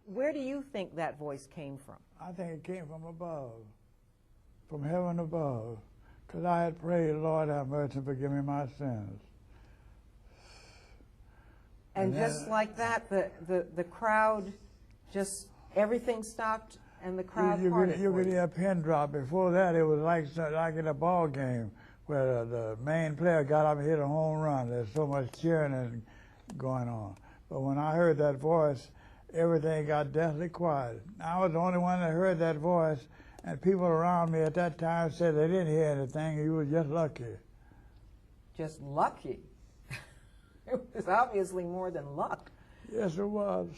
Where do you think that voice came from? I think it came from above, from heaven above, because I had prayed, Lord, have mercy and forgive me my sins. And just like that, the crowd, just everything stopped and the crowd parted. You could hear a pin drop. Before that, it was like in a ball game where the main player got up and hit a home run. There's so much cheering going on. But when I heard that voice, everything got deathly quiet. I was the only one that heard that voice, and people around me at that time said they didn't hear anything. You were just lucky. Just lucky? It was obviously more than luck. Yes, it was.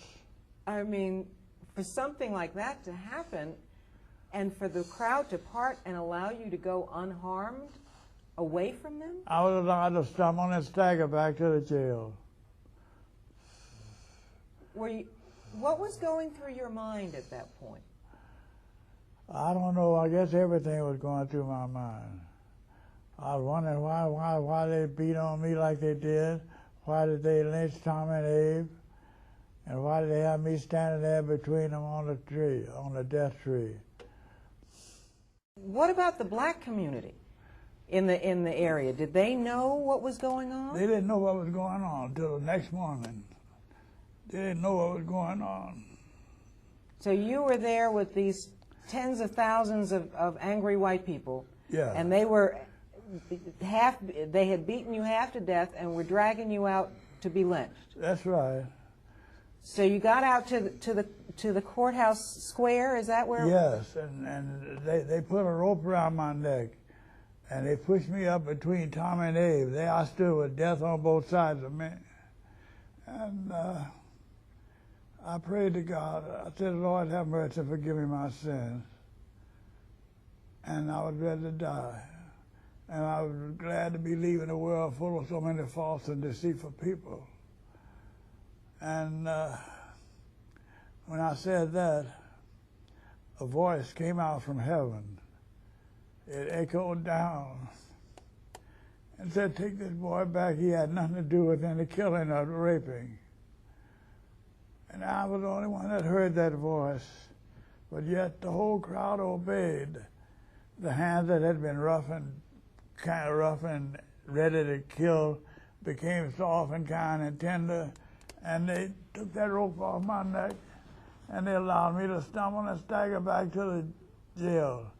I mean, for something like that to happen, and for the crowd to part and allow you to go unharmed away from them? I was allowed to stumble and stagger back to the jail. What was going through your mind at that point? I don't know. I guess everything was going through my mind. I was wondering why they beat on me like they did. Why did they lynch Tom and Abe? And why did they have me standing there between them on the tree, on the death tree? What about the black community in the area? Did they know what was going on? They didn't know what was going on until the next morning. They didn't know what was going on. So you were there with these tens of thousands of angry white people. Yeah. And they had beaten you half to death and were dragging you out to be lynched. That's right. So you got out to the courthouse square, is that where? Yes, and they put a rope around my neck, and they pushed me up between Tom and Abe. There I stood with death on both sides of me. And I prayed to God. I said, Lord, have mercy and forgive me my sins. And I was ready to die. And I was glad to be leaving a world full of so many false and deceitful people. And when I said that, a voice came out from heaven. It echoed down and said, take this boy back. He had nothing to do with any killing or raping. And I was the only one that heard that voice. But yet the whole crowd obeyed. The hands that had been kind of rough and ready to kill became soft and kind and tender. And they took that rope off my neck, and they allowed me to stumble and stagger back to the jail.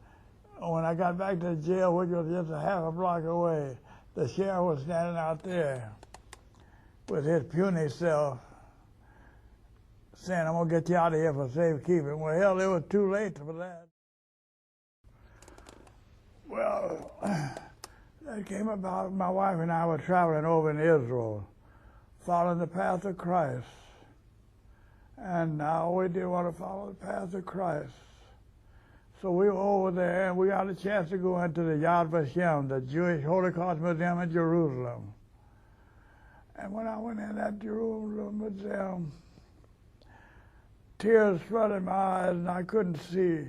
When I got back to the jail, which was just a half a block away, the sheriff was standing out there with his puny self, saying, I'm going to get you out of here for safekeeping. Well, hell, it was too late for that. Well, that came about. My wife and I were traveling over in Israel, following the path of Christ. And I always did want to follow the path of Christ. So we were over there, and we got a chance to go into the Yahôshûa, the Jewish Holocaust Museum in Jerusalem. And when I went in that Jerusalem museum, tears flooded my eyes, and I couldn't see,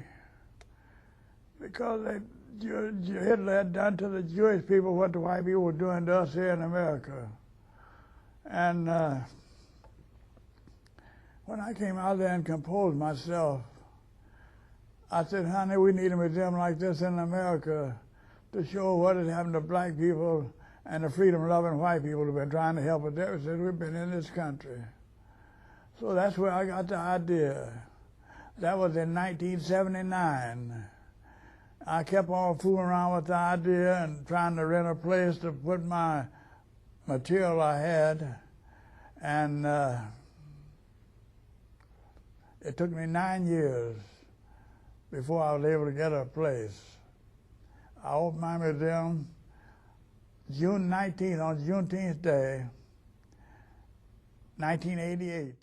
because Hitler had done to the Jewish people what the white people were doing to us here in America. And when I came out there and composed myself, I said, honey, we need a museum like this in America to show what had happened to black people and the freedom-loving white people who've been trying to help us ever since we've been in this country. So that's where I got the idea. That was in 1979. I kept on fooling around with the idea and trying to rent a place to put my material I had, and it took me 9 years before I was able to get a place. I opened my museum June 19th, on Juneteenth Day, 1988.